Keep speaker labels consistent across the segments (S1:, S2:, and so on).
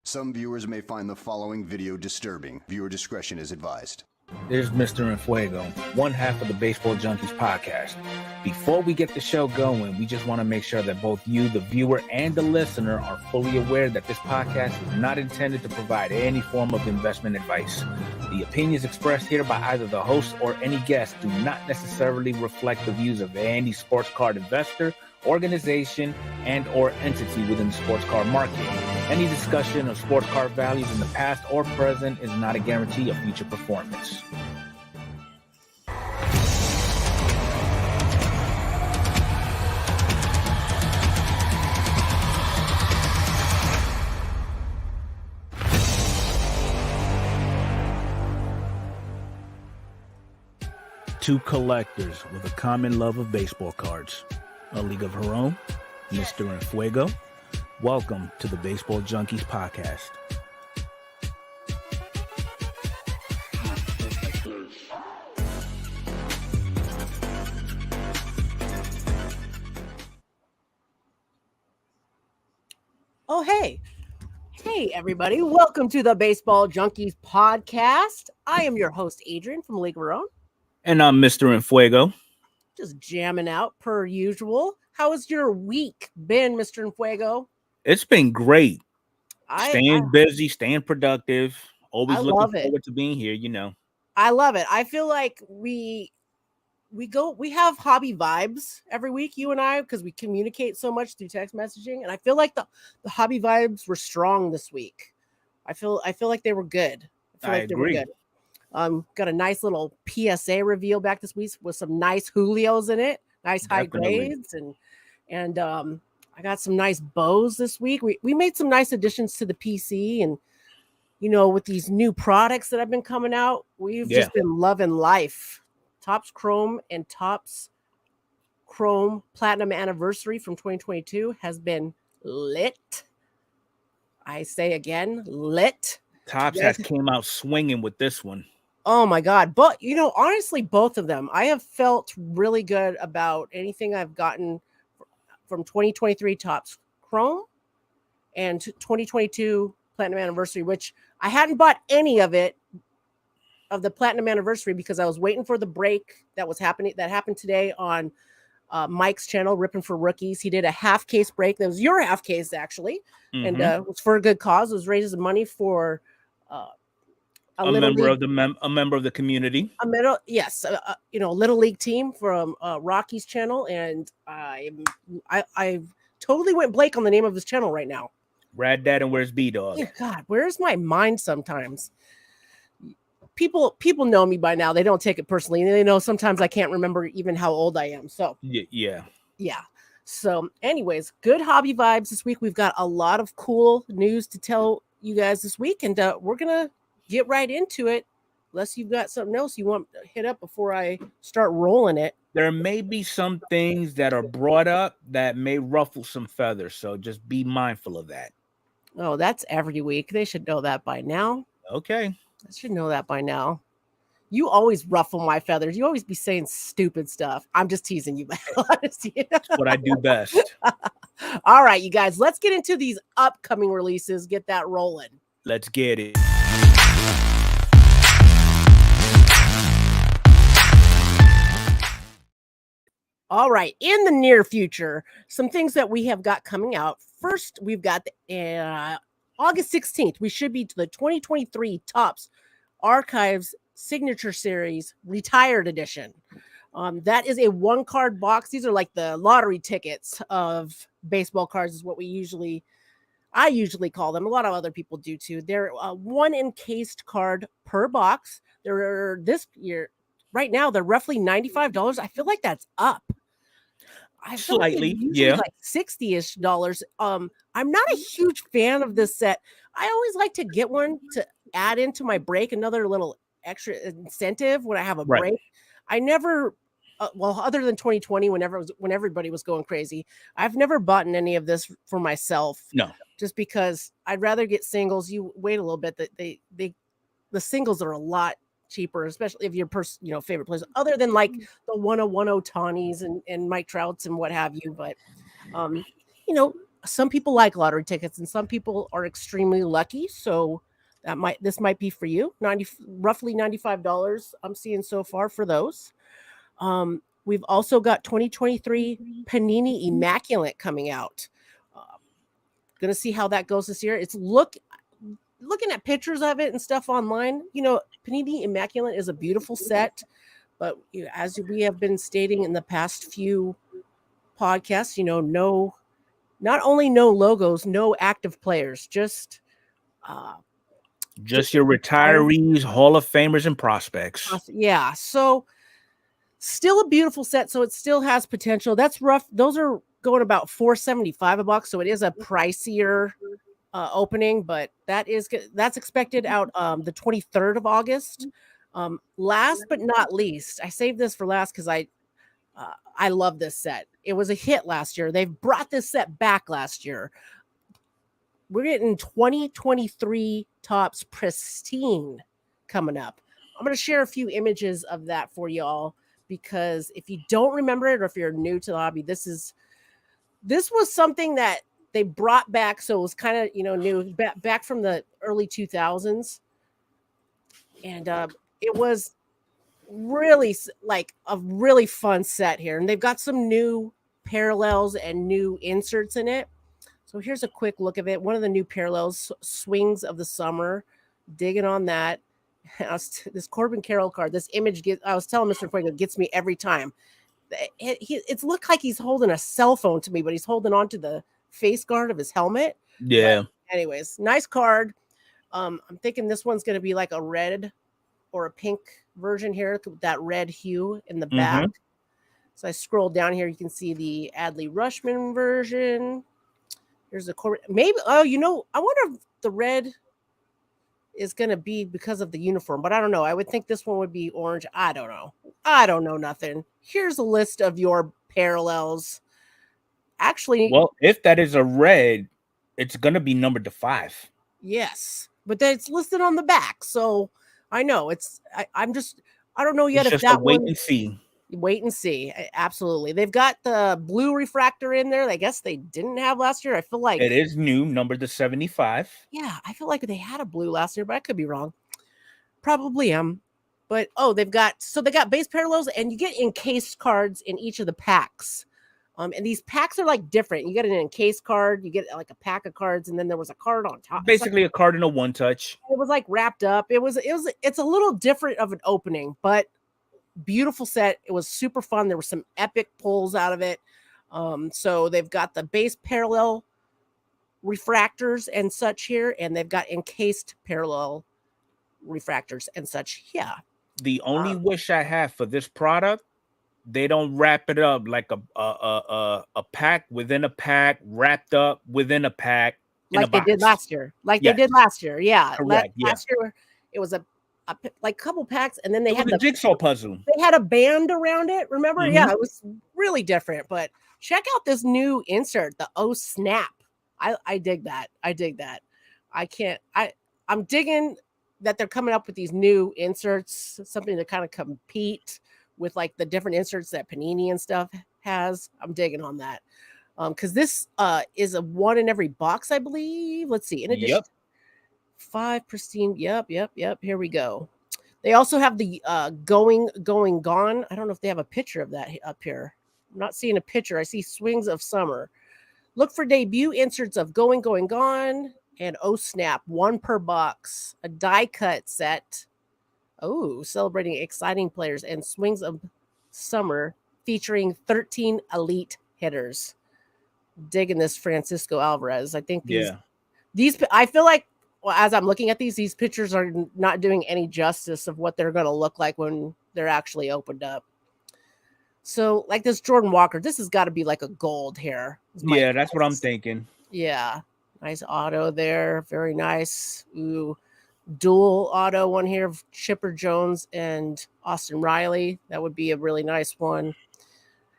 S1: Some viewers may find the following video disturbing. Viewer discretion is advised.
S2: There's Mr. Enfuego, one half of the Baseball Junkies podcast. Before we get the show going, we just want to make sure that both you, the viewer, and the listener are fully aware that this podcast is not intended to provide any form of investment advice. The opinions expressed here by either the host or any guest do not necessarily reflect the views of any sports card investor, organization, and or entity within the sports card market. Any discussion of sports card values in the past or present is not a guarantee of future performance. Two collectors with a common love of baseball cards. A league of her own, Mr. Enfuego. Welcome to the Baseball Junkies podcast.
S3: Oh, hey. Hey, everybody. Welcome to the Baseball Junkies podcast. I am your host, Adrian from League of Her Own.
S2: And I'm Mr. Enfuego.
S3: Just jamming out per usual. How has your week been, Mr. Enfuego?
S2: It's been great. Staying busy, staying productive. Always looking forward to being here, you know.
S3: I love it. I feel like we have hobby vibes every week, you and I, because we communicate so much through text messaging. And I feel like the hobby vibes were strong this week. I feel like they were good.
S2: I agree.
S3: Got a nice little PSA reveal back this week with some nice Julios in it, nice high grades, and I got some nice bows this week. We made some nice additions to the PC, and you know, with these new products that have been coming out, we've just been loving life. Topps Chrome and Topps Chrome Platinum Anniversary from 2022 has been lit. I say again, lit.
S2: Topps has came out swinging with this one.
S3: Oh my God. But, you know, honestly, both of them, I have felt really good about anything I've gotten from 2023 Topps Chrome and 2022 Platinum Anniversary, which I hadn't bought any of it, of the Platinum Anniversary, because I was waiting for the break that happened today on Mike's channel, Ripping for Rookies. He did a half case break. That was your half case, actually. Mm-hmm. And it was for a good cause. It was raising money for a member of the community. Little league team from Rocky's channel, and I totally went blank on the name of his channel right now.
S2: Rad Dad and Where's B Dog?
S3: Yeah, God, where's my mind sometimes? People know me by now. They don't take it personally. And they know sometimes I can't remember even how old I am. So
S2: yeah.
S3: So anyways, good hobby vibes this week. We've got a lot of cool news to tell you guys this week, and we're gonna get right into it. unless you've got something else you want to hit up before I start rolling it.
S2: There may be some things that are brought up that may ruffle some feathers, so just be mindful of that.
S3: Oh, that's every week. They should know that by now.
S2: Okay.
S3: I should know that by now. You always ruffle my feathers. You always be saying stupid stuff. I'm just teasing you, honestly.
S2: That's what I do best.
S3: All right, you guys, let's get into these upcoming releases. Get that rolling.
S2: Let's get it.
S3: All right, in the near future, some things that we have got coming out. First, we've got August 16th. We should be to the 2023 Topps Archives Signature Series Retired Edition. That is a 1-card box. These are like the lottery tickets of baseball cards, is what I usually call them. A lot of other people do too. They're 1 encased card per box. They're this year, right now, they're roughly $95. I feel like that's up. I feel
S2: Slightly,
S3: like
S2: yeah,
S3: like $60-ish. I'm not a huge fan of this set. I always like to get one to add into my break, another little extra incentive when I have a break. I never, well, other than 2020, when everybody was going crazy, I've never bought any of this for myself.
S2: No,
S3: just because I'd rather get singles. You wait a little bit. That the singles are a lot cheaper, especially if your favorite players, other than like the 101 Otanis and Mike Trouts and what have you. But some people like lottery tickets and some people are extremely lucky. So this might be for you. Roughly $95 I'm seeing so far for those. We've also got 2023 Panini Immaculate coming out. Gonna see how that goes this year. It's looking at pictures of it and stuff online. Panini Immaculate is a beautiful set, but as we have been stating in the past few podcasts, not only no logos, no active players, just
S2: your retirees, Hall of Famers, and prospects.
S3: Yeah, so still a beautiful set, so it still has potential. That's rough. Those are going about $475 a box, so it is a pricier opening, but that's expected out the 23rd of August. Last but not least, I saved this for last because I love this set. It was a hit last year. They've brought this set back last year. We're getting 2023 Topps Pristine coming up. I'm going to share a few images of that for y'all, because if you don't remember it, or if you're new to the hobby, this was something that they brought back, so it was kind of new, back from the early 2000s, and it was really like a really fun set here. And they've got some new parallels and new inserts in it. So here's a quick look of it. One of the new parallels, Swings of the Summer, digging on that. This Corbin Carroll card, this image I was telling Mr. Fuego, gets me every time. It's looked like he's holding a cell phone to me, but he's holding on to the face guard of his helmet.
S2: Yeah.
S3: But anyways, nice card. I'm thinking this one's going to be like a red or a pink version here, with that red hue in the back. So I scroll down here, you can see the Adley Rutschman version. Here's the Corbin. Maybe, I wonder if the red is going to be because of the uniform, but I don't know. I would think this one would be orange. I don't know nothing. Here's a list of your parallels. Actually,
S2: well, if that is a red, it's going to be numbered to 5.
S3: Yes, but it's listed on the back, so I know I don't know yet
S2: it's
S3: if
S2: just
S3: that
S2: a wait
S3: one.
S2: And see.
S3: Wait and see. Absolutely. They've got the blue refractor in there. I guess they didn't have last year. I feel like
S2: it is new, numbered to 75.
S3: Yeah, I feel like they had a blue last year, but I could be wrong. Probably am. But they got base parallels, and you get encased cards in each of the packs. And these packs are like different. You get an encased card, you get like a pack of cards, and then there was a card on top.
S2: Basically a card in a one touch.
S3: It was like wrapped up. It's a little different of an opening, but beautiful set. It was super fun. There were some epic pulls out of it. So they've got the base parallel refractors and such here, and they've got encased parallel refractors and such. Yeah.
S2: The only wish I have for this product, they don't wrap it up like a pack within a pack, wrapped up within a pack,
S3: like they did last year. They did last year. Yeah.
S2: Correct.
S3: Last year it was like a couple packs, and then they
S2: It was
S3: had
S2: a jigsaw puzzle.
S3: they had a band around it. Remember?
S2: Mhm.
S3: Yeah, it was really different. But check out this new insert, the Oh Snap. I dig that. I dig that. I'm digging that they're coming up with these new inserts, something to kind of compete with like the different inserts that Panini and stuff has. I'm digging on that. Because this is a one in every box, I believe. Let's see. In addition,
S2: Yep.
S3: 5 pristine. Yep. Here we go. They also have the going gone. I don't know if they have a picture of that up here. I'm not seeing a picture. I see swings of summer. Look for debut inserts of going gone and Oh Snap, one per box. A die cut set. Oh, celebrating exciting players and swings of summer featuring 13 elite hitters. Digging this Francisco Alvarez. I think these I feel like, well, as I'm looking at these pictures are not doing any justice of what they're going to look like when they're actually opened up. So like this Jordan Walker, this has got to be like a gold here.
S2: Yeah, that's what I'm thinking.
S3: Yeah. Nice auto there. Very nice. Ooh, dual auto one here of Chipper Jones and Austin Riley. That would be a really nice one.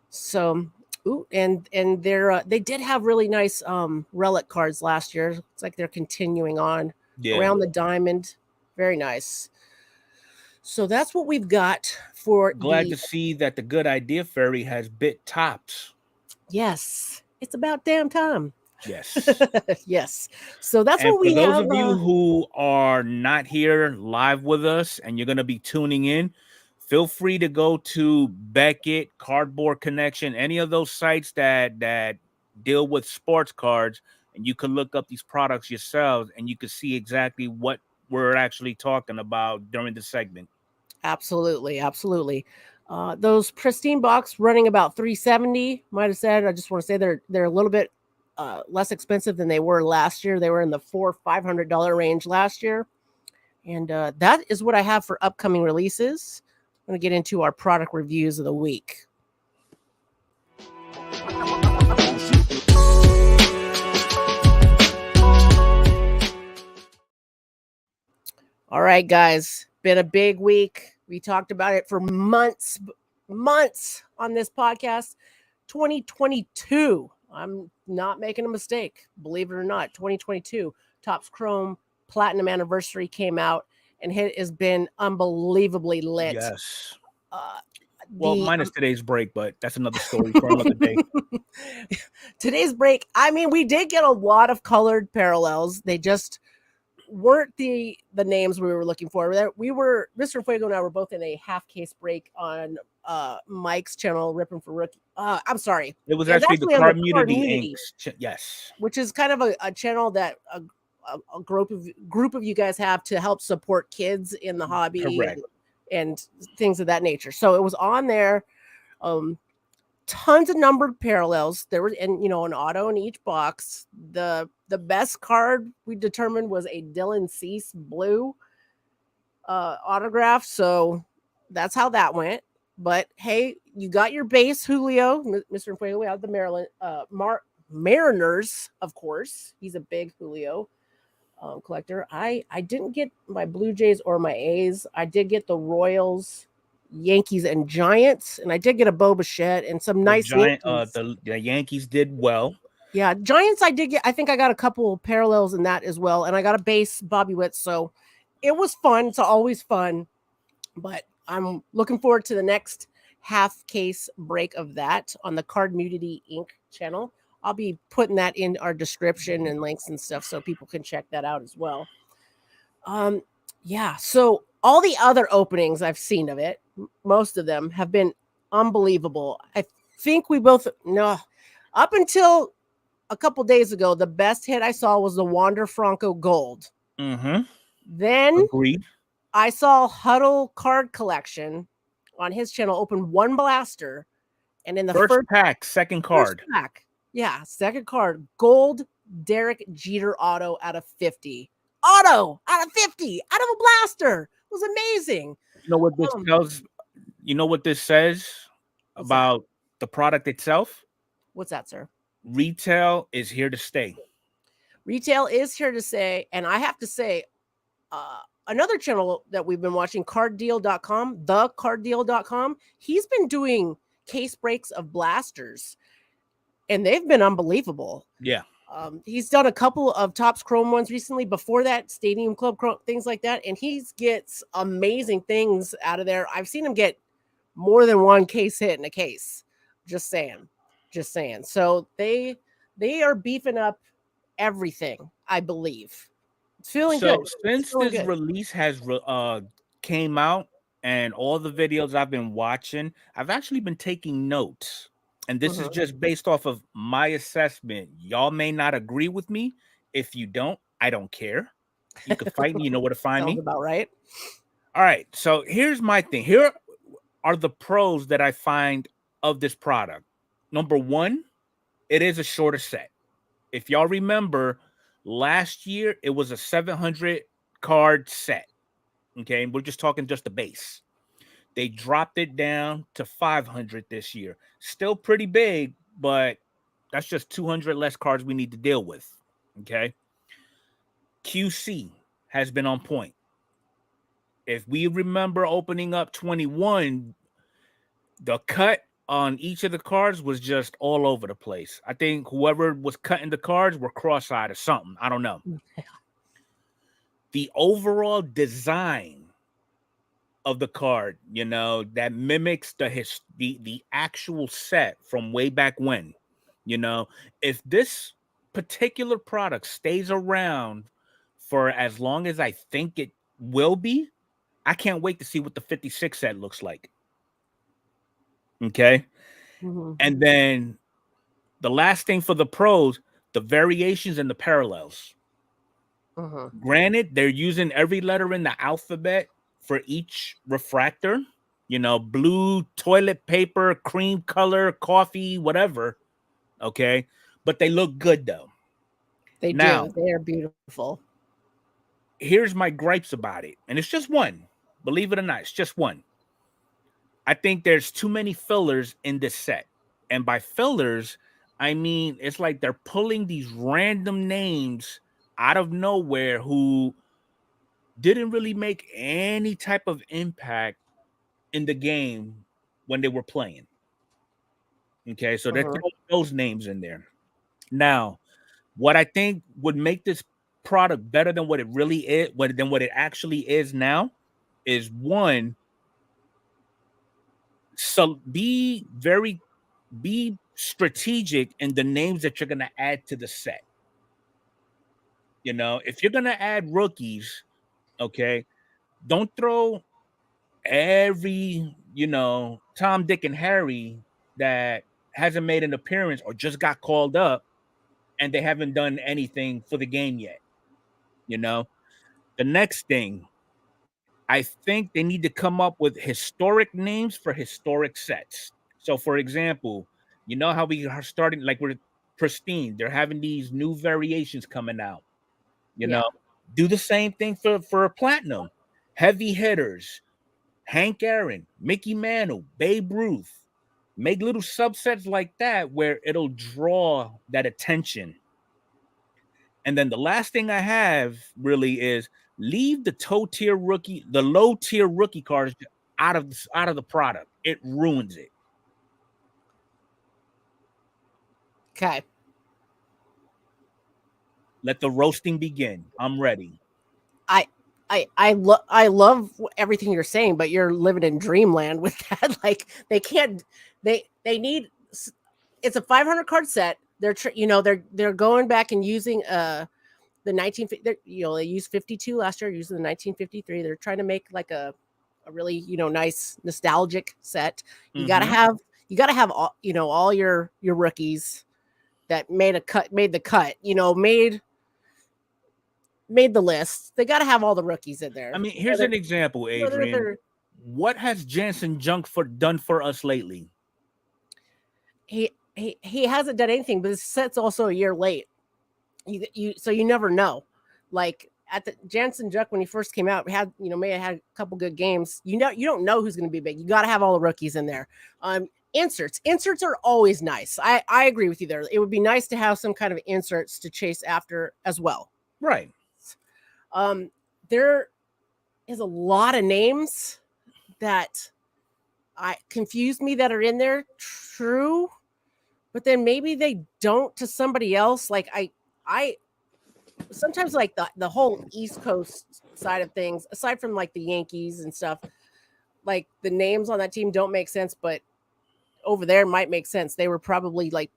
S3: So, ooh, and they did have really nice relic cards last year. It's like they're continuing on around the diamond. Very nice. So that's what we've got for
S2: Glad to see that the Good Idea Fairy has bit tops.
S3: Yes, it's about damn time.
S2: Yes.
S3: Yes. So that's what we have.
S2: For those of you who are not here live with us and you're going to be tuning in, feel free to go to Beckett, Cardboard Connection, any of those sites that deal with sports cards, and you can look up these products yourselves and you can see exactly what we're actually talking about during the segment.
S3: Absolutely. Those pristine box running about $370. Might have said, I just want to say they're a little bit less expensive than they were last year. They were in the $400-$500 range last year. And that is what I have for upcoming releases. I'm going to get into our product reviews of the week. All right, guys. Been a big week. We talked about it for months on this podcast. 2022. I'm not making a mistake. Believe it or not, 2022 Topps Chrome Platinum Anniversary came out, and it has been unbelievably lit.
S2: Yes. Well, minus today's break, but that's another story for another day.
S3: Today's break, I mean, we did get a lot of colored parallels. They just weren't the names we were looking for. Mr. Fuego and I were both in a half case break on Mike's channel, Ripping for Rookie. I'm sorry.
S2: It was actually the Community Inc. Yes.
S3: Which is kind of a channel that a group of you guys have to help support kids in the hobby and things of that nature. So it was on there. Tons of numbered parallels. There was, and an auto in each box. The best card we determined was a Dylan Cease blue autograph. So that's how that went. But hey, you got your base Julio, Mr. Fuego. We have the Maryland Mariners, of course. He's a big Julio collector. I didn't get my Blue Jays or my A's. I did get the Royals, Yankees, and Giants, and I did get a Bo Bichette and some nice Yankees.
S2: The Yankees did well.
S3: Yeah, Giants I did get. I think I got a couple parallels in that as well, and I got a base Bobby Witt. So it was fun. It's always fun, but I'm looking forward to the next half case break of that on the Cardmutity Inc. channel. I'll be putting that in our description and links and stuff so people can check that out as well. Yeah, so all the other openings I've seen of it, most of them have been unbelievable. I think we both know up until a couple days ago, the best hit I saw was the Wander Franco Gold.
S2: Mm-hmm.
S3: Then
S2: agreed.
S3: I saw Huddle Card Collection on his channel open one blaster, and in the first
S2: pack, second card.
S3: Second card, gold Derek Jeter auto out of 50. Auto out of 50 out of a blaster. It was amazing.
S2: You know what this tells? You know what this says about the product itself?
S3: What's that, sir?
S2: Retail is here to stay.
S3: Retail is here to stay, and I have to say, another channel that we've been watching, carddeal.com, thecarddeal.com, he's been doing case breaks of blasters, and they've been unbelievable.
S2: Yeah.
S3: He's done a couple of Topps Chrome ones recently. Before that, Stadium Club Chrome, things like that, and he gets amazing things out of there. I've seen him get more than one case hit in a case. Just saying. So they are beefing up everything, I believe. It's feeling
S2: So
S3: good.
S2: since this release has came out and all the videos I've been watching, I've actually been taking notes. And this is just based off of my assessment. Y'all may not agree with me. If you don't, I don't care. You can fight me. You know where to find me.
S3: Sounds about right.
S2: All right. So here's my thing. Here are the pros that I find of this product. Number one, it is a shorter set. If y'all remember, last year it was a 700 card set. Okay, we're just talking just the base. They dropped it down to 500 this year. Still pretty big, but that's just 200 less cards we need to deal with. Okay. QC has been on point. If we remember opening up 21, the cut on each of the cards was just all over the place. I think whoever was cutting the cards were cross-eyed or something. I don't know. The overall design of the card, you know, that mimics the actual set from way back when. You know, if this particular product stays around for as long as I think it will be, I can't wait to see what the 56 set looks like. Okay. And then the last thing for the pros, the variations and the parallels. Granted, they're using every letter in the alphabet for each refractor, you know, blue, toilet paper, cream color, coffee, whatever. Okay. But they look good though.
S3: They do. They are beautiful.
S2: Here's my gripes about it. And it's just one. Believe it or not, it's just one. I think there's too many fillers in this set. And by fillers, I mean, it's like they're pulling these random names out of nowhere who didn't really make any type of impact in the game when they were playing. Okay, so they're throwing those names in there. Now, what I think would make this product better than what it really is, than what it actually is now, is one, so be strategic in the names that you're going to add to the set. You know, if you're going to add rookies, okay, don't throw every, you know, Tom, Dick, and Harry that hasn't made an appearance or just got called up and they haven't done anything for the game yet. You know, the next thing, I think they need to come up with historic names for historic sets. So, for example, you know how we are starting, like we're pristine. They're having these new variations coming out. You know, do the same thing for platinum. Heavy hitters, Hank Aaron, Mickey Mantle, Babe Ruth. Make little subsets like that where it'll draw that attention. And then the last thing I have really is leave the low tier rookie cards out of the product. It ruins it.
S3: Okay.
S2: Let the roasting begin. I'm ready.
S3: I love everything you're saying, but you're living in dreamland with that. Like they need. It's a 500 card set. They're going back and using the 1950. They used 52 last year, using the 1953. They're trying to make like a really nice nostalgic set. You gotta have all your rookies that made the cut, made the list. They got to have all the rookies in there.
S2: I mean, here's an example, Adrian. What has Jansen Junk done for us lately?
S3: He hasn't done anything, but this set's also a year late. So you never know. Like at the Jansen Junk when he first came out, may have had a couple good games. You don't know who's going to be big. You got to have all the rookies in there. Inserts are always nice. I agree with you there. It would be nice to have some kind of inserts to chase after as well.
S2: Right.
S3: is a lot of names that confuse me that are in there. True. But then maybe they don't to somebody else. Like I sometimes like the whole East Coast side of things, aside from like the Yankees and stuff, like the names on that team don't make sense, but over there might make sense. They were probably like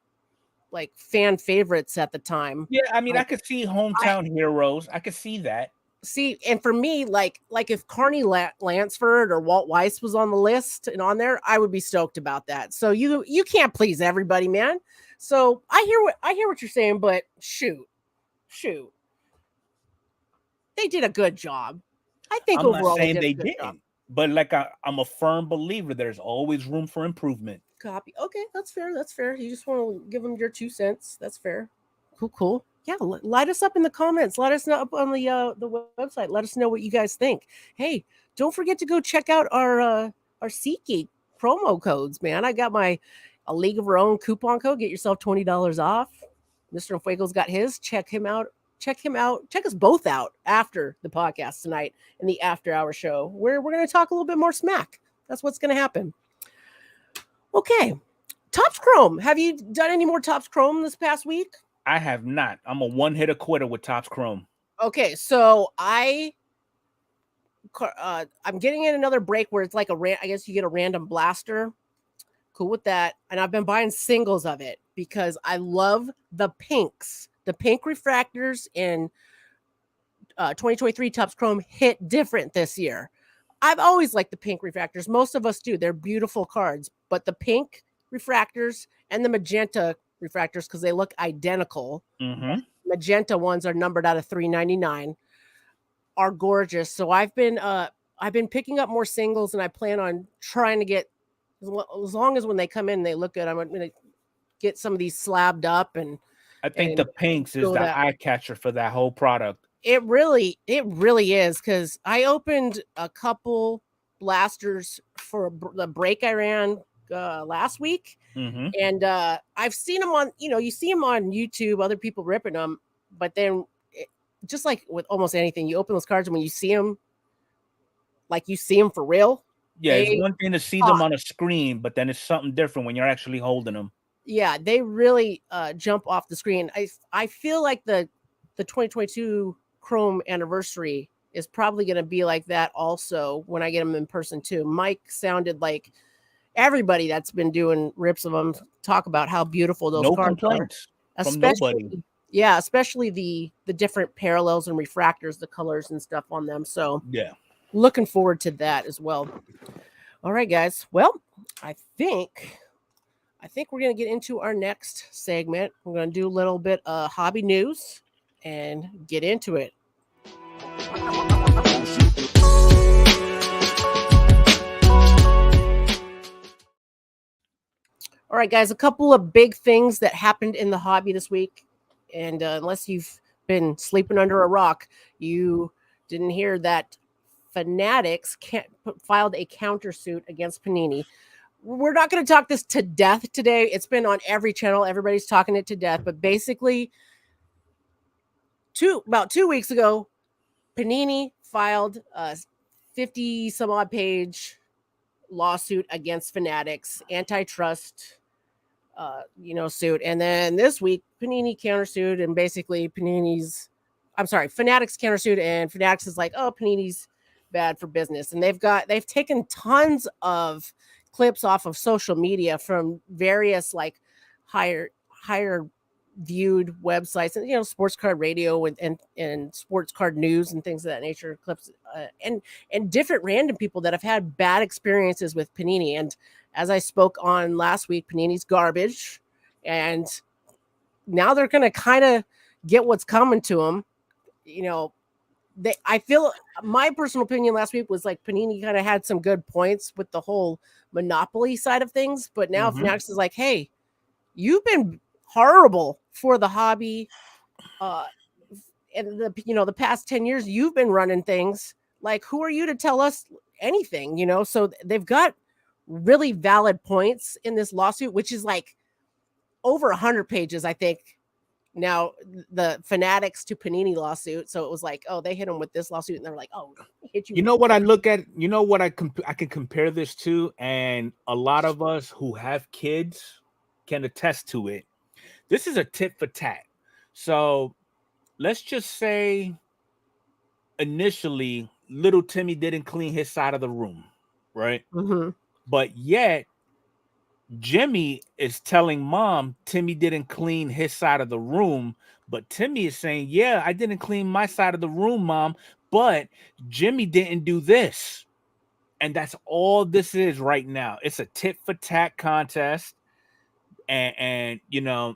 S3: fan favorites at the time.
S2: Yeah, I mean, I could see hometown heroes. I could see that.
S3: See, and for me, like if Carney Lansford or Walt Weiss was on the list and on there, I would be stoked about that. So you can't please everybody, man. So I hear what you're saying, but shoot, they did a good job. I think
S2: I'm
S3: overall
S2: not saying
S3: they
S2: they didn't, but like I'm a firm believer. There's always room for improvement.
S3: Copy. Okay, that's fair. That's fair. You just want to give them your 2 cents. That's fair. Cool. Yeah, light us up in the comments. Let us know up on the website. Let us know what you guys think. Hey, don't forget to go check out our SeatGeek promo codes, man. I got my A League of Our Own coupon code. Get yourself $20 off. Mr. Fuego's got his. Check him out. Check us both out after the podcast tonight in the after hour show, where we're going to talk a little bit more smack. That's what's going to happen. Okay. Topps Chrome. Have you done any more Topps Chrome this past week?
S2: I have not. I'm a one-hitter quitter with Topps Chrome.
S3: Okay, so I'm getting in another break where it's like I guess you get a random blaster. Cool with that. And I've been buying singles of it because I love the pinks. The pink refractors in 2023 Topps Chrome hit different this year. I've always liked the pink refractors. Most of us do. They're beautiful cards. But the pink refractors and the magenta refractors, because they look identical.
S2: Mm-hmm.
S3: Magenta ones are numbered out of $3.99. Are gorgeous. So I've been picking up more singles, and I plan on trying to get, as long as when they come in they look good, I'm going to get some of these slabbed up. And
S2: I think the pinks is the eye catcher for that whole product.
S3: It really is, because I opened a couple blasters for the break I ran last week.
S2: Mm-hmm.
S3: And I've seen them on, you see them on YouTube, other people ripping them, but then just like with almost anything, you open those cards and when you see them, like you see them for real.
S2: Yeah, it's one thing to see them on a screen, but then it's something different when you're actually holding them. Yeah,
S3: they really jump off the screen. I feel like the 2022 Chrome anniversary is probably going to be like that also when I get them in person too. Mike sounded like everybody that's been doing rips of them talk about how beautiful those cards are. Especially the different parallels and refractors, the colors and stuff on them. So
S2: yeah,
S3: looking forward to that as well. All right, guys. Well, I think we're going to get into our next segment. We're going to do a little bit of hobby news and get into it. All right, guys, a couple of big things that happened in the hobby this week. And unless you've been sleeping under a rock, you didn't hear that Fanatics filed a countersuit against Panini. We're not going to talk this to death today. It's been on every channel. Everybody's talking it to death. But basically, about 2 weeks ago, Panini filed a 50-some-odd page lawsuit against Fanatics, antitrust, suit. And then this week, Panini countersued, and basically Fanatics countersued, and Fanatics is like, oh, Panini's bad for business. And they've taken tons of clips off of social media from various like higher viewed websites and sports card radio and sports card news and things of that nature, clips and different random people that have had bad experiences with Panini. And as I spoke on last week, Panini's garbage, and now they're going to kind of get what's coming to them. I feel my personal opinion last week was like Panini kind of had some good points with the whole monopoly side of things, but now Fanatics is like, hey, you've been horrible for the hobby, and the past 10 years you've been running things. Like, who are you to tell us anything? So they've got really valid points in this lawsuit, which is like over 100 pages, I think. now the Fanatics to Panini lawsuit. So it was like, oh, they hit them with this lawsuit, and they're like, oh, hit you.
S2: You know what I look at? You know what I can compare this to, and a lot of us who have kids can attest to it. This is a tit for tat. So let's just say initially little Timmy didn't clean his side of the room, right?
S3: Mm-hmm.
S2: But yet Jimmy is telling mom Timmy didn't clean his side of the room, but Timmy is saying, yeah, I didn't clean my side of the room, mom, but Jimmy didn't do this. And that's all this is right now. It's a tit for tat contest. And you know,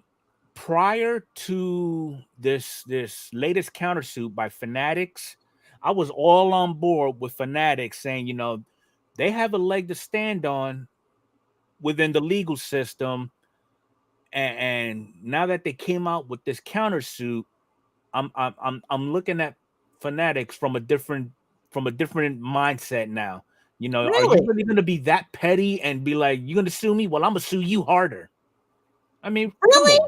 S2: prior to this latest countersuit by Fanatics, I was all on board with Fanatics saying, you know, they have a leg to stand on within the legal system. And now that they came out with this countersuit, I'm looking at Fanatics from a different mindset now. You know, are you really going to be that petty and be like, you're going to sue me? Well, I'm going to sue you harder. I mean,
S3: really?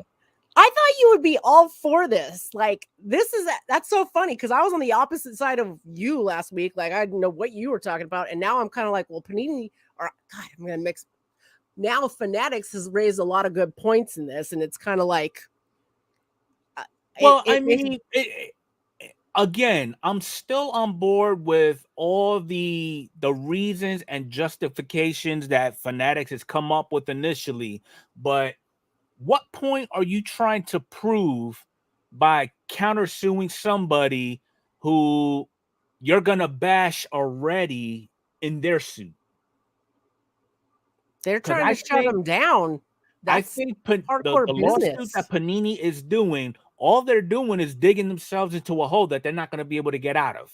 S3: I thought you would be all for this. Like, that's so funny because I was on the opposite side of you last week. Like, I didn't know what you were talking about. And now I'm kind of like, well, Panini, or God, I'm going to mix. Now Fanatics has raised a lot of good points in this. And it's kind of like,
S2: again, I'm still on board with all the reasons and justifications that Fanatics has come up with initially, but what point are you trying to prove by countersuing somebody who you're gonna bash already in their suit?
S3: They're trying to shut them down. That's
S2: the lawsuit that Panini is doing, all they're doing is digging themselves into a hole that they're not going to be able to get out of.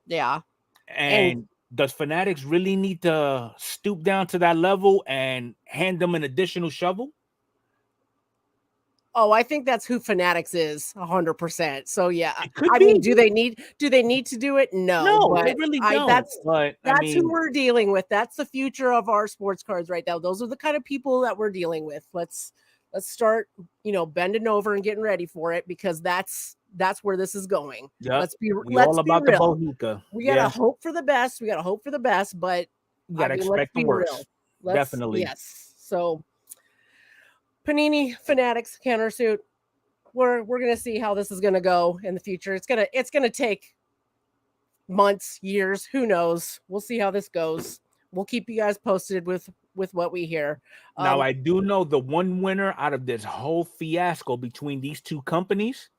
S3: Yeah.
S2: And does Fanatics really need to stoop down to that level and hand them an additional shovel?
S3: Oh, I think that's who Fanatics is 100%. So yeah, I mean, do they need to do it? No,
S2: they really don't.
S3: That's who we're dealing with. That's the future of our sports cards right now. Those are the kind of people that we're dealing with. Let's start, bending over and getting ready for it because that's where this is going.
S2: Yep.
S3: Let's be
S2: all
S3: real.
S2: about the Bohica.
S3: We gotta hope for the best. but
S2: you gotta expect the worst. Definitely.
S3: Yes. So Panini Fanatics countersuit. We're gonna see how this is gonna go in the future. It's gonna take months, years, who knows? We'll see how this goes. We'll keep you guys posted with what we hear.
S2: Now I do know the one winner out of this whole fiasco between these two companies,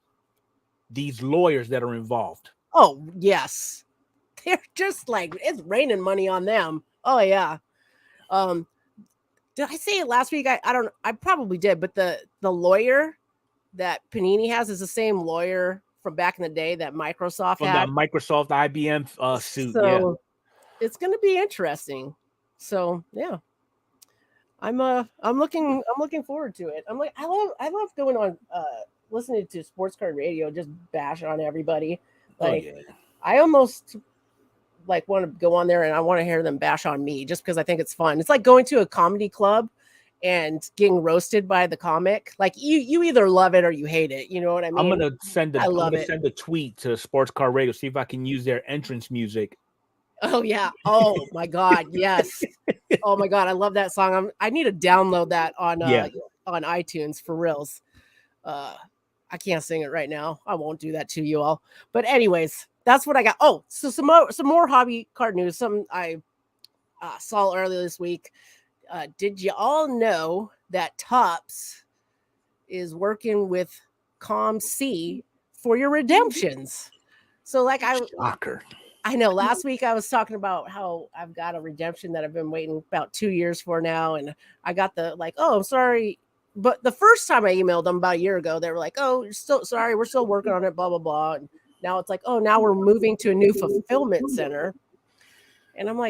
S2: these lawyers that are involved.
S3: Oh yes, they're just like it's raining money on them. Oh yeah. Did I say it last week? I probably did, but the lawyer that Panini has is the same lawyer from back in the day that Microsoft had.
S2: From the Microsoft IBM suit.
S3: So it's going to be interesting. So yeah, I'm looking forward to it. I love going on listening to sports card radio, just bash on everybody. I almost want to go on there and I want to hear them bash on me just because I think it's fun. It's like going to a comedy club and getting roasted by the comic. Like you either love it or you hate it. You know what I mean?
S2: I'm gonna send a tweet to Sports Card Radio, see if I can use their entrance music.
S3: Oh yeah. Oh my God. Yes. Oh my God. I love that song. I need to download that on iTunes for reals. I can't sing it right now. I won't do that to you all. But anyways, that's what I got. Oh, so some more hobby card news. Some I saw earlier this week. Did you all know that Topps is working with ComC for your redemptions? So
S2: Shocker.
S3: I know last week I was talking about how I've got a redemption that I've been waiting about 2 years for now. And I got I'm sorry. But the first time I emailed them about a year ago, they were like, oh, you're still sorry. We're still working on it, blah, blah, blah. And now it's like, oh, now we're moving to a new fulfillment center. And I'm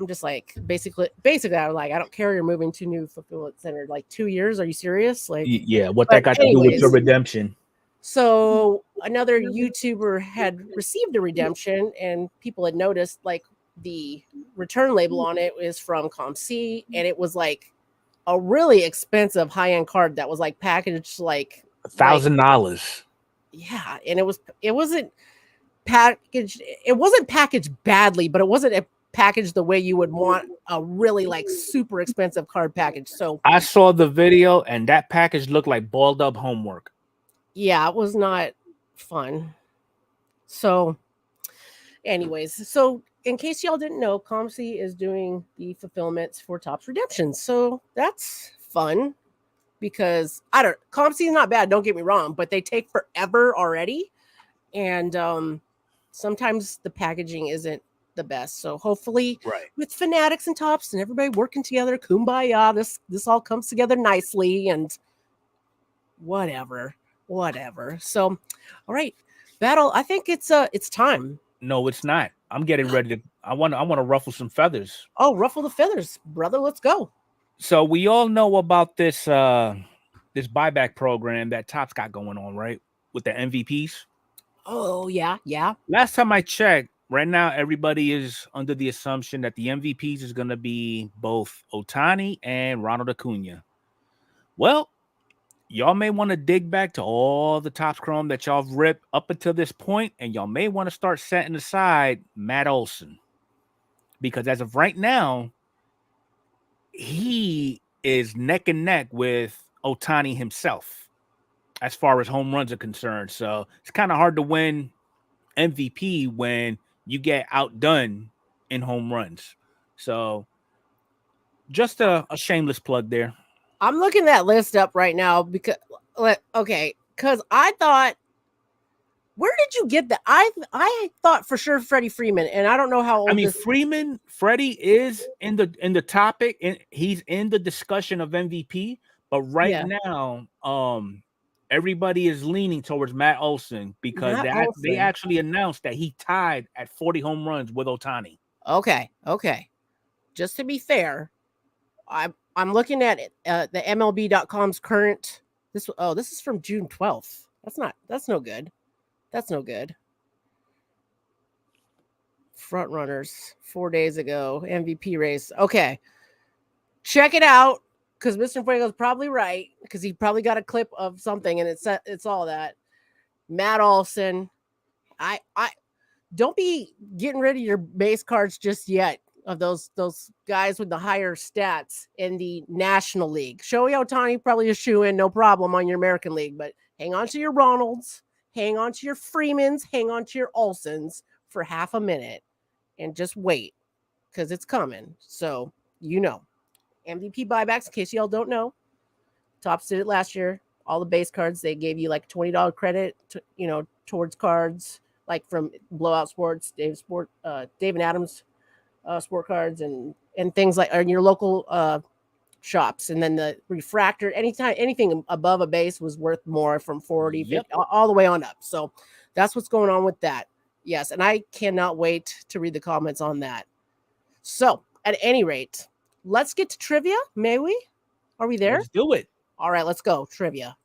S3: just like, basically, I'm like, I don't care. You're moving to a new fulfillment center. Like 2 years. Are you serious? Like,
S2: yeah. What that got to do with your redemption?
S3: So another YouTuber had received a redemption and people had noticed like the return label on it is from ComC. And it was like a really expensive high-end card that was like packaged like
S2: $1,000.
S3: Yeah, and it wasn't packaged. It wasn't packaged badly, but it wasn't packaged the way you would want a really like super expensive card package. So
S2: I saw the video, and that package looked like balled up homework.
S3: yeah, it was not fun. So, anyways, so in case y'all didn't know, ComC is doing the fulfillments for Topps Redemption. So that's fun because ComC is not bad. Don't get me wrong, but they take forever already, and sometimes the packaging isn't the best. So hopefully, with Fanatics and Topps and everybody working together, kumbaya, this all comes together nicely and whatever. So, all right, Battle. I think it's time.
S2: No, it's not. I'm getting ready to. I want to ruffle some feathers.
S3: Oh, ruffle the feathers, brother. Let's go.
S2: So we all know about this this buyback program that Topps got going on, right? With the MVPs.
S3: Oh yeah.
S2: Last time I checked, right now everybody is under the assumption that the MVPs is going to be both Ohtani and Ronald Acuna. Well, y'all may want to dig back to all the Topps Chrome that y'all have ripped up until this point, and y'all may want to start setting aside Matt Olson, because as of right now, he is neck and neck with Ohtani himself as far as home runs are concerned. So it's kind of hard to win MVP when you get outdone in home runs. So just a shameless plug there.
S3: I'm looking that list up right now because I thought, where did you get that? I thought for sure Freddie Freeman, and I don't know how old.
S2: Freddie is in the topic, and he's in the discussion of MVP. But now, everybody is leaning towards Matt Olson because they actually announced that he tied at 40 home runs with Ohtani.
S3: Okay. Just to be fair, I'm looking at the MLB.com's current. This is from June 12th. That's no good. Front runners 4 days ago, MVP race. Okay, check it out because Mr. Fuego's probably right because he probably got a clip of something and it's all that. Matt Olson, I don't be getting rid of your base cards just yet. Of those guys with the higher stats in the National League. Shohei Ohtani probably a shoe-in, no problem on your American League, but hang on to your Ronalds, hang on to your Freemans, hang on to your Olsons for half a minute and just wait because it's coming. So, MVP buybacks, in case y'all don't know, Topps did it last year. All the base cards, they gave you like $20 credit, towards cards, like from Blowout Sports, David Adams, sport cards and things like in your local shops, and then the refractor, anything above a base was worth more from 40, 50, all the way on up. So that's what's going on with that. Yes, and I cannot wait to read the comments on that. So at any rate, let's get to trivia. May we? Are we there?
S2: Let's do it.
S3: All right, let's go. Trivia.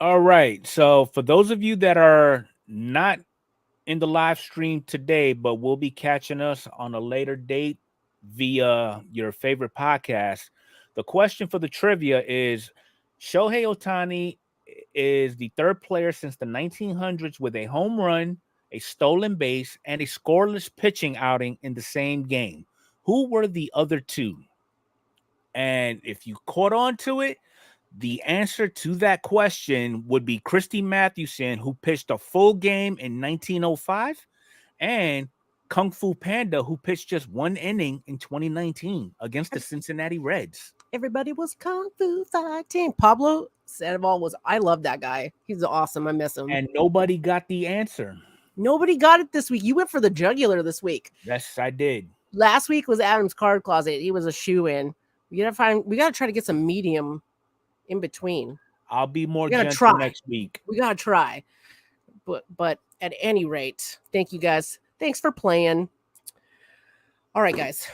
S2: All right. So for those of you that are not in the live stream today, but will be catching us on a later date via your favorite podcast, the question for the trivia is Shohei Ohtani is the third player since the 1900s with a home run, a stolen base, and a scoreless pitching outing in the same game. Who were the other two? And if you caught on to it, the answer to that question would be Christy Mathewson, who pitched a full game in 1905, and Kung Fu Panda, who pitched just one inning in 2019 against the Cincinnati Reds.
S3: Everybody was Kung Fu fighting. Pablo Sandoval I love that guy. He's awesome. I miss him.
S2: And nobody got the answer.
S3: Nobody got it this week. You went for the jugular this week.
S2: Yes, I did.
S3: Last week was Adam's card closet. He was a shoe-in. We gotta try to get some medium in between.
S2: I'll be more
S3: We gotta
S2: gentle
S3: try.
S2: next week.
S3: We gotta try. But at any rate, thank you guys. Thanks for playing. All right, guys.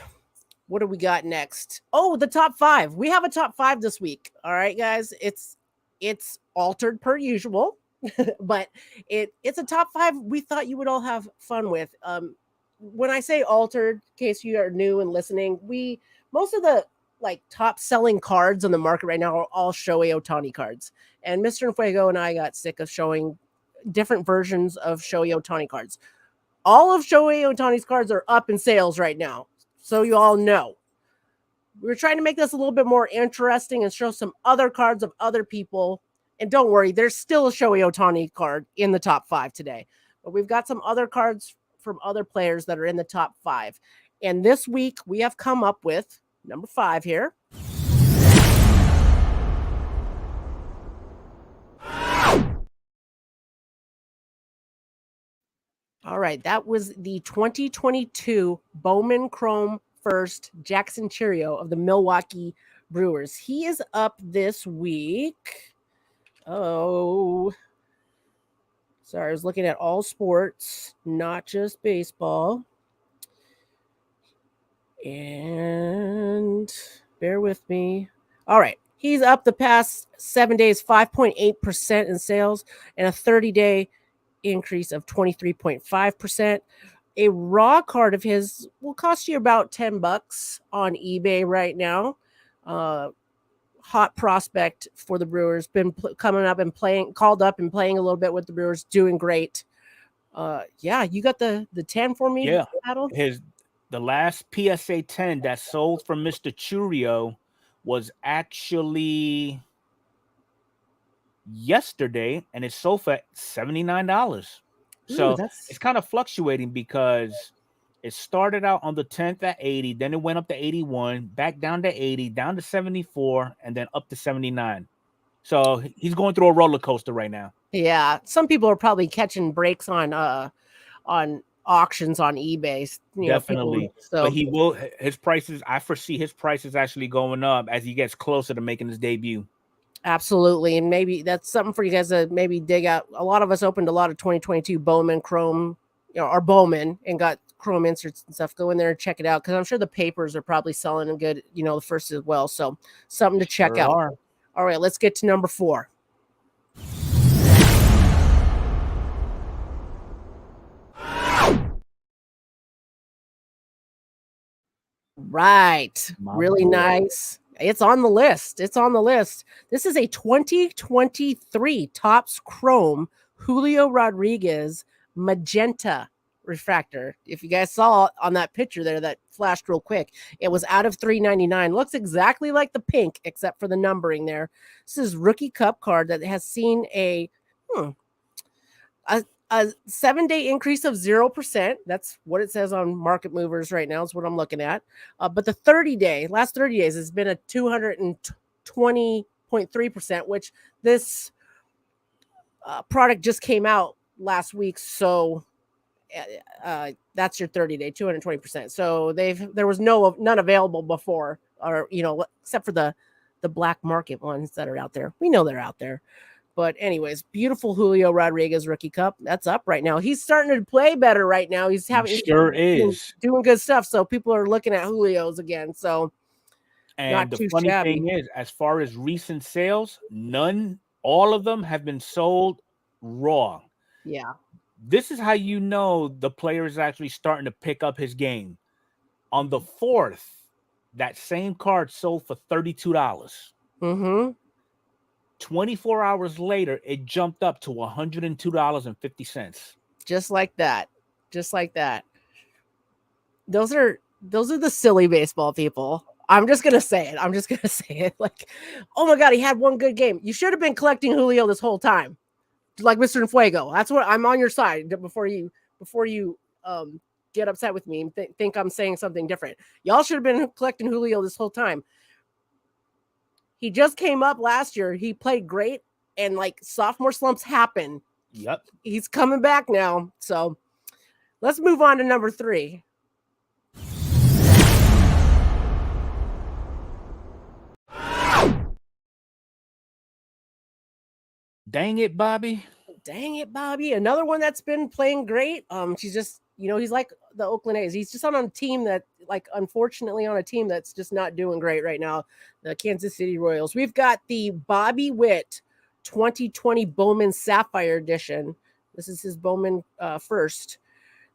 S3: What do we got next? Oh, the top 5. We have a top 5 this week. All right, guys. It's altered per usual, but it's a top 5 we thought you would all have fun with. When I say altered, in case you are new and listening, most of the like top selling cards on the market right now are all Shohei Ohtani cards. And Mr. Fuego and I got sick of showing different versions of Shohei Ohtani cards. All of Shohei Ohtani's cards are up in sales right now. So you all know. We're trying to make this a little bit more interesting and show some other cards of other people. And don't worry, there's still a Shohei Ohtani card in the top 5 today. But we've got some other cards from other players that are in the top 5. And this week we have come up with number 5 here. All right, that was the 2022 Bowman Chrome First Jackson Cheerio of the Milwaukee Brewers. He is up this week. Oh, sorry, I was looking at all sports, not just baseball. And bear with me. All right, he's up the past 7 days, 5.8% in sales, and a 30-day increase of 23.5%. A raw card of his will cost you about $10 on eBay right now. Hot prospect for the Brewers, been coming up and playing, called up and playing a little bit with the Brewers, doing great. Yeah, you got the 10 for me?
S2: Yeah,
S3: Battle?
S2: the last PSA 10 that sold from Mr. Churio was actually yesterday, and it sold for $79. So it's kind of fluctuating because it started out on the 10th at 80, then it went up to 81, back down to 80, down to 74, and then up to 79. So he's going through a roller coaster right now.
S3: Yeah, some people are probably catching breaks on auctions on eBay.
S2: Definitely. But he will, his prices, I foresee his prices actually going up as he gets closer to making his debut.
S3: Absolutely. And maybe that's something for you guys to maybe dig out. A lot of us opened a lot of 2022 Bowman Chrome, or Bowman, and got Chrome inserts and stuff. Go in there and check it out, because I'm sure the papers are probably selling a good, the first as well. So something to check out. All right, let's get to number 4. Right. Really nice. It's on the list. This is a 2023 Topps Chrome Julio Rodriguez magenta refractor. If you guys saw on that picture there that flashed real quick, it was out of $3.99. Looks exactly like the pink except for the numbering there. This is rookie cup card that has seen a 7-day increase of 0%. That's what it says on Market Movers right now, is what I'm looking at. But the last 30 days has been a 220.3%, which this product just came out last week. So that's your 30-day, 220%. So there was none available before, or except for the black market ones that are out there. We know they're out there. But anyways, beautiful Julio Rodriguez rookie cup. That's up right now. He's starting to play better right now. He's doing good stuff. So people are looking at Julio's again. So
S2: and the funny thing is, as far as recent sales, all of them have been sold raw.
S3: Yeah.
S2: This is how you know the player is actually starting to pick up his game. On the 4th, that same card sold for $32.
S3: Mm-hmm.
S2: 24 hours later, it jumped up to $102.50.
S3: Just like that. Those are the silly baseball people. I'm just gonna say it. Like, oh my God, he had one good game. You should have been collecting Julio this whole time, like Mr. Fuego. That's what I'm on your side. Before you get upset with me and think I'm saying something different. Y'all should have been collecting Julio this whole time. He just came up last year. He played great, and like sophomore slumps happen.
S2: Yep.
S3: He's coming back now. So let's move on to number 3.
S2: Dang it, Bobby.
S3: Dang it, Bobby. Another one that's been playing great. She's just, he's like the Oakland A's. He's just on a team that, unfortunately, on a team that's just not doing great right now. The Kansas City Royals. We've got the Bobby Witt 2020 Bowman Sapphire Edition. This is his Bowman first.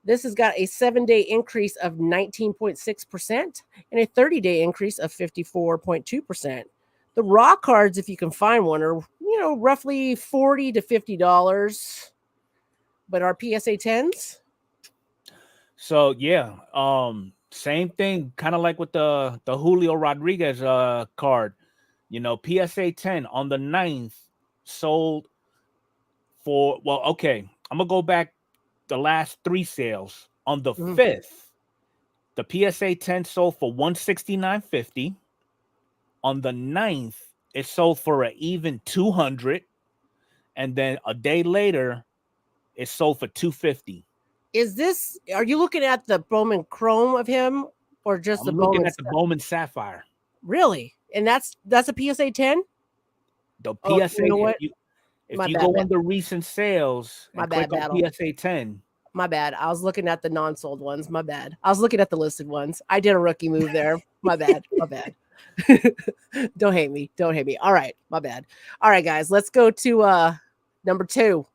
S3: This has got a 7-day increase of 19.6% and a 30-day increase of 54.2%. The raw cards, if you can find one, are roughly $40 to $50. But our PSA 10s?
S2: So yeah, same thing, kind of like with the Julio Rodriguez card. PSA 10 on the 9th sold for, I'm gonna go back the last 3 sales. On the 5th, the PSA 10 sold for $169.50. On the 9th, it sold for an even $200, and then a day later, it sold for $250.
S3: Are you looking at the Bowman Chrome of him, or just the Bowman?
S2: Looking at the Bowman Sapphire.
S3: Really? And that's a PSA 10?
S2: The PSA,
S3: you know what?
S2: If you go under recent sales and click on PSA 10.
S3: My bad. I was looking at the non-sold ones. My bad. I was looking at the listed ones. I did a rookie move there. My bad. My bad. Don't hate me. Don't hate me. All right. My bad. All right, guys. Let's go to number 2.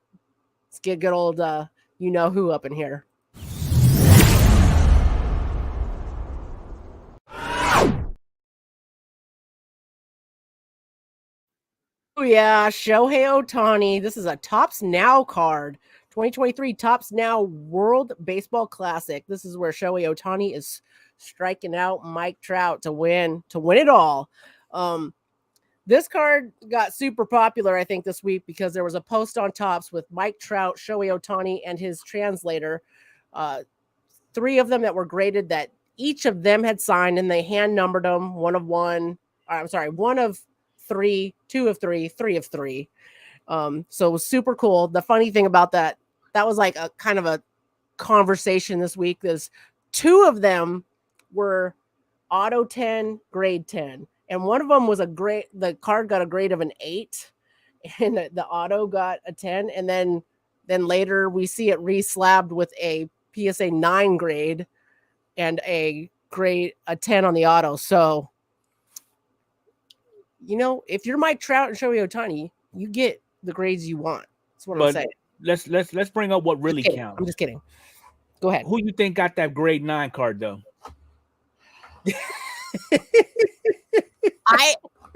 S3: Let's get good old who up in here. Oh yeah, Shohei Ohtani. This is a Topps Now card. 2023 Topps Now World Baseball Classic. This is where Shohei Ohtani is striking out Mike Trout to win it all. This card got super popular, I think, this week because there was a post on Topps with Mike Trout, Shohei Ohtani, and his translator. 3 of them that were graded that each of them had signed, and they hand numbered them. 1 of 1, 1 of 3, 2 of 3, 3 of 3. So it was super cool. The funny thing about that was like a kind of a conversation this week. Is 2 of them were auto 10, grade 10. And one of them was the card got a grade of an 8 and the auto got a 10. And then later we see it re-slabbed with a PSA 9 grade and a 10 on the auto. So, if you're Mike Trout and Shohei Ohtani, you get the grades you want. That's what I'm saying.
S2: Let's bring up what really counts.
S3: I'm just kidding. Go ahead.
S2: Who you think got that grade 9 card though?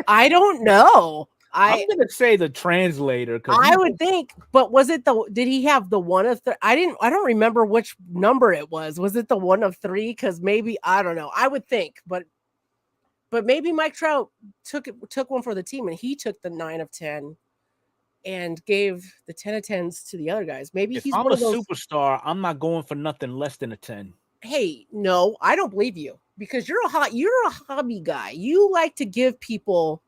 S3: I don't know.
S2: I'm gonna say the translator.
S3: I would think, but was it did he have the 1 of 3? I don't remember which number it was. Was it the 1 of 3? Because maybe, I don't know. I would think, but maybe Mike Trout took one for the team and he took the 9 of 10 and gave the 10 of 10s to the other guys. Maybe
S2: if
S3: he's
S2: I'm
S3: one
S2: a
S3: of those
S2: superstar, I'm not going for nothing less than a 10.
S3: Hey, no, I don't believe you because you're a hobby guy. You like to give people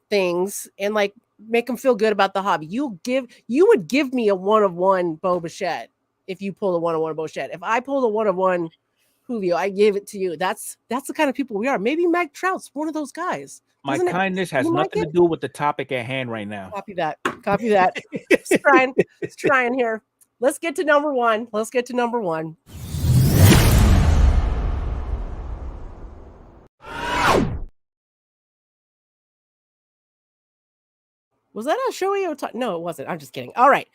S3: things and make them feel good about the hobby. You would give me a 1 of 1 Bo Bichette if you pull a 1 of 1 Bichette. If I pulled a 1 of 1 Julio, I give it to you. That's the kind of people we are. Maybe Mike Trout's one of those guys.
S2: My kindness has nothing to do with the topic at hand right now.
S3: Copy that. It's trying here. Let's get to number 1. Was that a Shohei Ohtani? No, it wasn't. I'm just kidding. All right.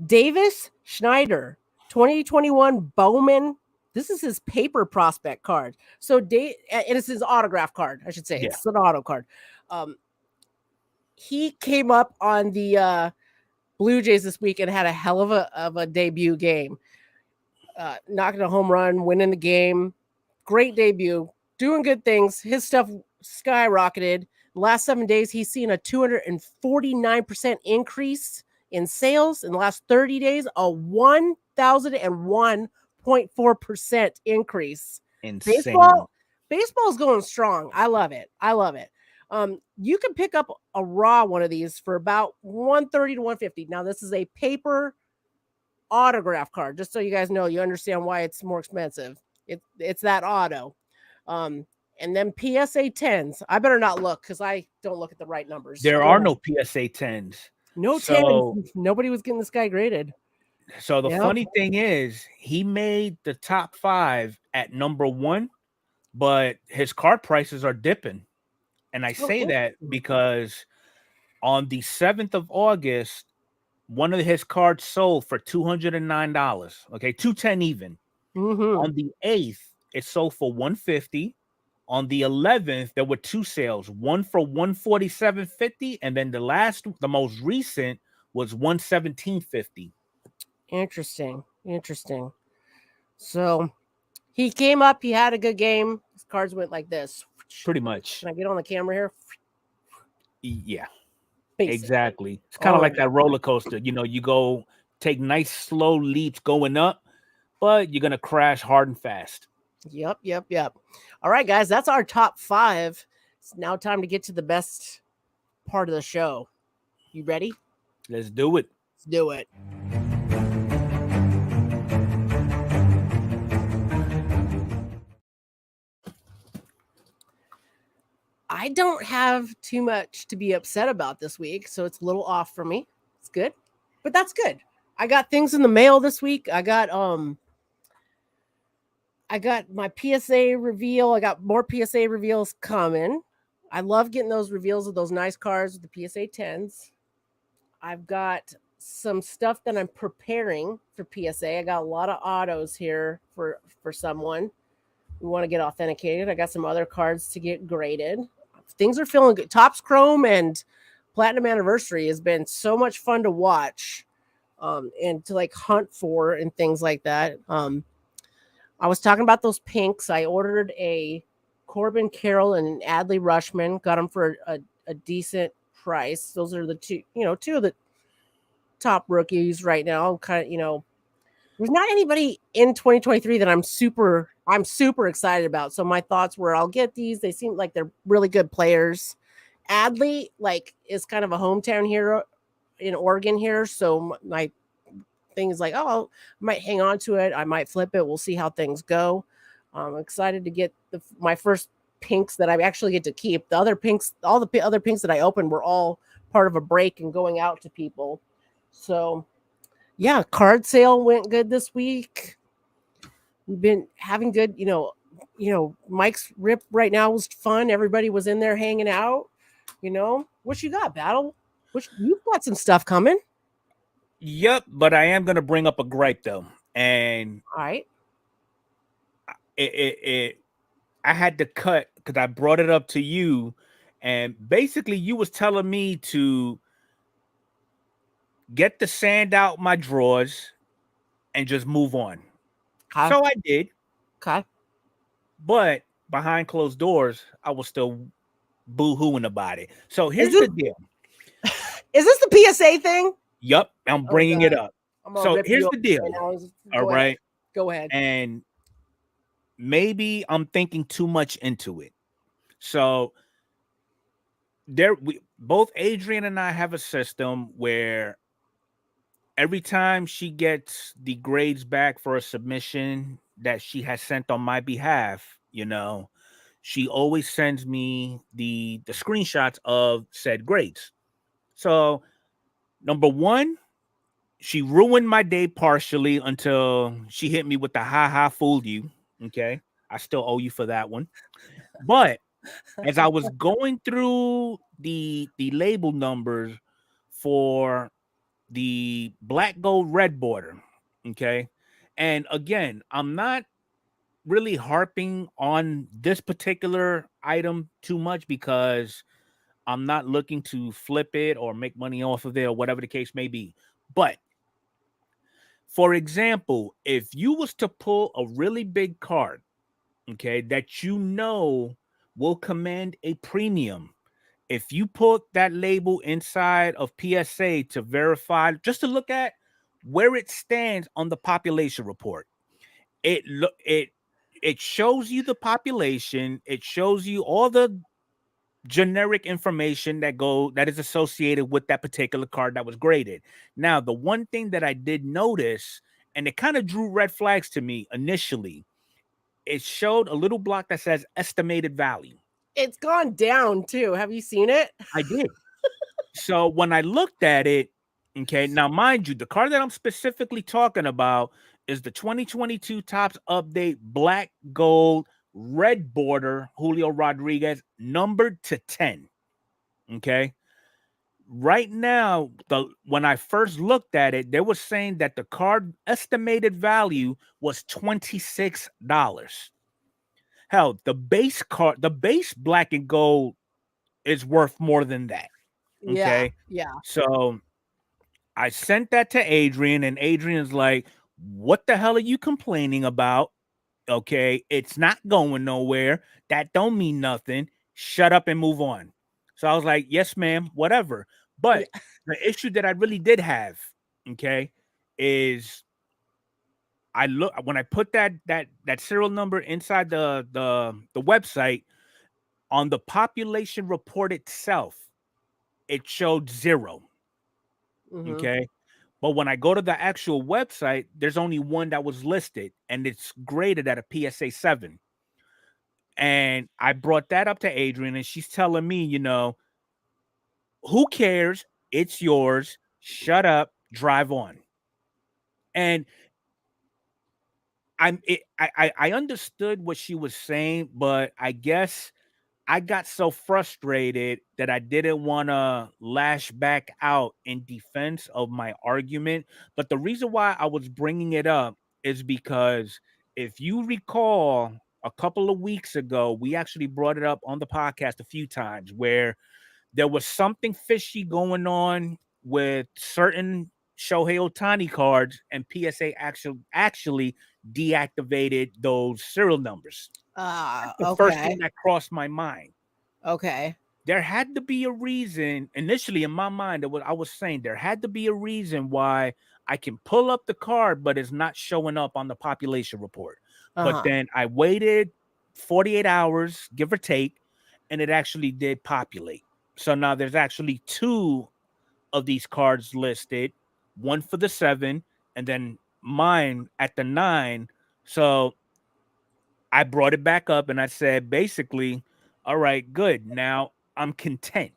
S3: Davis Schneider, 2021 Bowman. This is his paper prospect card. So it is his autograph card, I should say. Yeah. It's an auto card. He came up on the Blue Jays this week and had a hell of a debut game. Knocking a home run, winning the game. Great debut. Doing good things. His stuff skyrocketed. The last 7 days, he's seen a 249% increase in sales. In the last 30 days, a 1,001.4% increase.
S2: Insane.
S3: Baseball's going strong. I love it. You can pick up a raw one of these for about $130 to $150. Now, this is a paper autograph card, just so you guys know, you understand why it's more expensive. It's that auto. And then PSA 10s. I better not look because I don't look at the right numbers.
S2: There are no PSA 10s.
S3: No
S2: So
S3: 10s. Nobody was getting this guy graded.
S2: So the
S3: Yep.
S2: funny thing is, he made the top 5 at number 1, but his card prices are dipping. And I say that because on the 7th of August, one of his cards sold for $209. Okay, 210 even.
S3: Mm-hmm.
S2: On the 8th, it sold for 150. On the 11th, there were 2 sales, one for 147.50, and then the most recent was 117.50.
S3: Interesting. So he came up. He had a good game. His cards went like this.
S2: Pretty much.
S3: Can I get on the camera here?
S2: Yeah.
S3: Basically.
S2: Exactly. It's kind of like that roller coaster. You go take nice slow leaps going up, but you're gonna crash hard and fast.
S3: Yep. All right, guys, that's our top 5. It's now time to get to the best part of the show. You ready?
S2: Let's do it.
S3: Let's do it. I don't have too much to be upset about this week, so it's a little off for me. It's good, but that's good. I got things in the mail this week. I got my PSA reveal. I got more PSA reveals coming. I love getting those reveals of those nice cards with the PSA 10s. I've got some stuff that I'm preparing for PSA. I got a lot of autos here for someone who want to get authenticated. I got some other cards to get graded. Things are feeling good. Topps Chrome and Platinum Anniversary has been so much fun to watch and to like hunt for and things like that. I was talking about those pinks. I ordered a Corbin Carroll and an Adley Rushman. Got them for a decent price. Those are the two of the top rookies right now. Kind of, there's not anybody in 2023 that I'm super excited about. So my thoughts were, I'll get these. They seem like they're really good players. Adley is kind of a hometown hero in Oregon here. So my thing is like, I might hang on to it. I might flip it. We'll see how things go. I'm excited to get my first pinks that I actually get to keep. The other pinks, all the other pinks that I opened were all part of a break and going out to people. So yeah, card sale went good this week. We've been having good, Mike's rip right now was fun. Everybody was in there hanging out. What you got, Battle? You've got some stuff coming.
S2: Yep, but I am gonna bring up a gripe though, and
S3: all right,
S2: I had to cut because I brought it up to you, and basically you was telling me to get the sand out my drawers and just move on. Okay. So I did.
S3: Okay.
S2: But behind closed doors, I was still boo-hooing about it. So here's the deal.
S3: Is this the PSA thing?
S2: Yep. I'm bringing it up. So here's the deal. All right.
S3: Go ahead.
S2: And maybe I'm thinking too much into it. So both Adrian and I have a system where every time she gets the grades back for a submission that she has sent on my behalf, she always sends me the screenshots of said grades. So, number one, she ruined my day partially until she hit me with the ha fooled you. Okay. I still owe you for that one. But as I was going through the label numbers for the black, gold, red border. Okay. And again, I'm not really harping on this particular item too much because I'm not looking to flip it or make money off of it or whatever the case may be. But for example, if you was to pull a really big card, okay, that will command a premium, if you put that label inside of PSA to verify, just to look at where it stands on the population report, it shows you the population. It shows you all the generic information that is associated with that particular card that was graded. Now, the one thing that I did notice, and it kind of drew red flags to me initially, it showed a little block that says estimated value.
S3: It's gone down too. Have you seen it?
S2: I did. So when I looked at it, okay, now mind you, the card that I'm specifically talking about is the 2022 Topps Update Black Gold Red Border Julio Rodriguez numbered to 10. Okay. Right now, when I first looked at it, they were saying that the card estimated value was $26. Hell, the base black and gold is worth more than that.
S3: Yeah,
S2: Okay.
S3: yeah.
S2: So I sent that to Adrian, and Adrian's like, what the hell are you complaining about? Okay, it's not going nowhere. That don't mean nothing. Shut up and move on. So I was like, yes, ma'am, whatever.
S3: Yeah.
S2: But the issue that I really did have, okay, is I look when I put that serial number inside the website on the population report itself, it showed 0.
S3: Mm-hmm.
S2: Okay. But when I go to the actual website, there's only one that was listed and it's graded at a PSA 7. And I brought that up to Adrian and she's telling me, who cares? It's yours. Shut up, drive on. And I understood what she was saying, but I guess I got so frustrated that I didn't want to lash back out in defense of my argument. But the reason why I was bringing it up is because if you recall, a couple of weeks ago, we actually brought it up on the podcast a few times where there was something fishy going on with certain Shohei Ohtani cards, and PSA actually deactivated those serial numbers. The first
S3: Okay.
S2: thing that crossed my mind.
S3: Okay.
S2: There had to be a reason. Initially, in my mind, I was saying there had to be a reason why I can pull up the card, but it's not showing up on the population report. But
S3: Uh-huh.
S2: then I waited 48 hours, give or take, and it actually did populate. So now there's actually 2 of these cards listed, one for the 7, and then mine at the 9. So I brought it back up and I said, basically, all right, good. Now I'm content.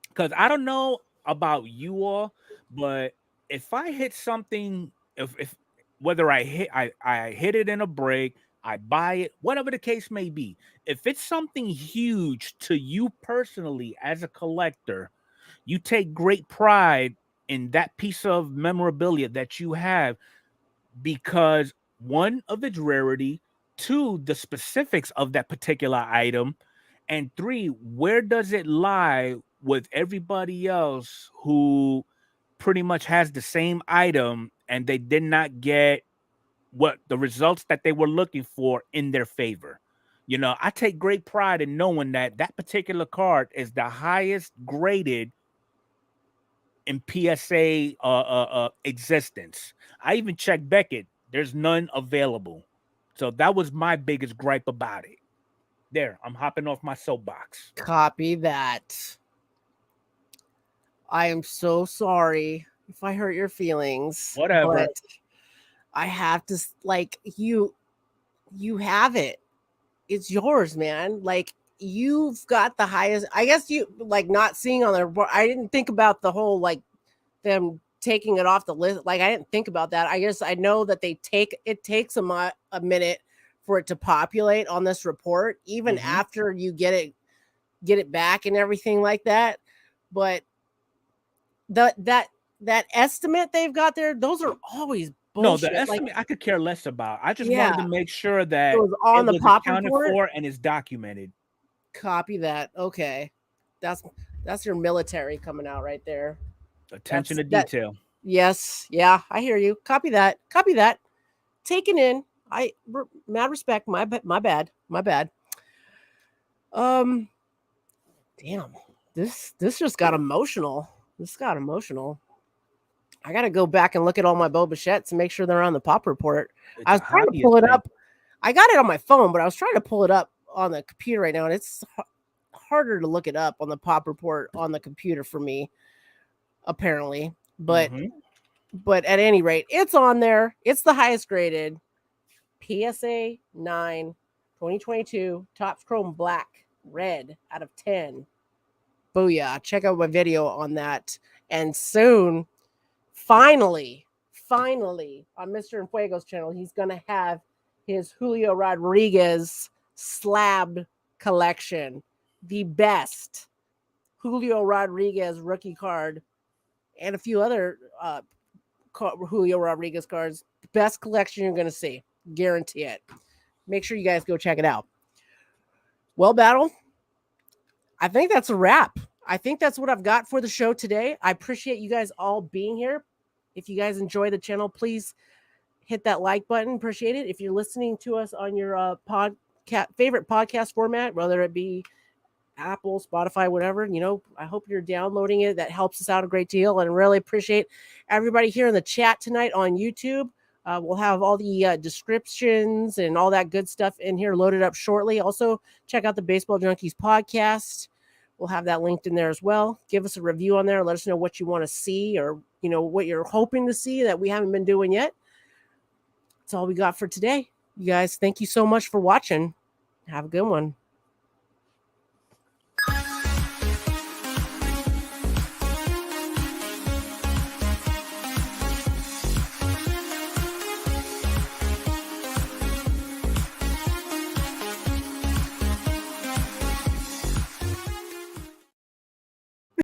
S2: Because I don't know about you all, but if I hit something, if whether I hit it in a break, I buy it, whatever the case may be, if it's something huge to you personally as a collector, you take great pride in that piece of memorabilia that you have because one of its rarity, 2 the specifics of that particular item, and 3 where does it lie with everybody else who pretty much has the same item and they did not get what the results that they were looking for in their favor. I take great pride in knowing that that particular card is the highest graded in PSA existence. I even checked Beckett. There's none available. So that was my biggest gripe about it. There, I'm hopping off my soapbox.
S3: Copy that. I am so sorry if I hurt your feelings,
S2: Whatever.
S3: but I have to you have it. It's yours, man. Like you've got the highest. I guess you not seeing on the report. I didn't think about the whole them taking it off the list. I didn't think about that. I guess I know that it takes a minute for it to populate on this report, even after you get it back and everything like that. But that estimate they've got there, those are always bullshit.
S2: No, the estimate I could care less about. I just wanted
S3: Yeah.
S2: to make sure that
S3: It was on the pop
S2: accounted
S3: report.
S2: for and is documented.
S3: Copy that. Okay. That's your military coming out right there.
S2: Attention to detail.
S3: Yes. Yeah, I hear you. Copy that. Taken in. Mad respect. My bad. Damn. This just got emotional. I got to go back and look at all my Bo Bichettes and make sure they're on the pop report. I was trying to pull it up. I got it on my phone, but I was trying to pull it up on the computer right now, and it's harder to look it up on the pop report on the computer for me, apparently. But at any rate, it's on there. It's the highest graded PSA 9 2022 Topps Chrome Black Red out of 10. Booyah. Check out my video on that. And soon, finally, on Mr. Enfuego's channel, he's going to have his Julio Rodriguez slab collection. The best Julio Rodriguez rookie card and a few other Julio Rodriguez cards. Best collection you're going to see. Guarantee it. Make sure you guys go check it out. Well, Battle, I think that's a wrap. I think that's what I've got for the show today. I appreciate you guys all being here. If you guys enjoy the channel, please hit that like button. Appreciate it. If you're listening to us on your favorite podcast format, whether it be Apple, Spotify, whatever, I hope you're downloading it. That helps us out a great deal. And really appreciate everybody here in the chat tonight on YouTube. We'll have all the descriptions and all that good stuff in here loaded up shortly. Also, check out the Baseball Junkies podcast. We'll have that linked in there as well. Give us a review on there. Let us know what you want to see or, what you're hoping to see that we haven't been doing yet. That's all we got for today. You guys, thank you so much for watching. Have a good one.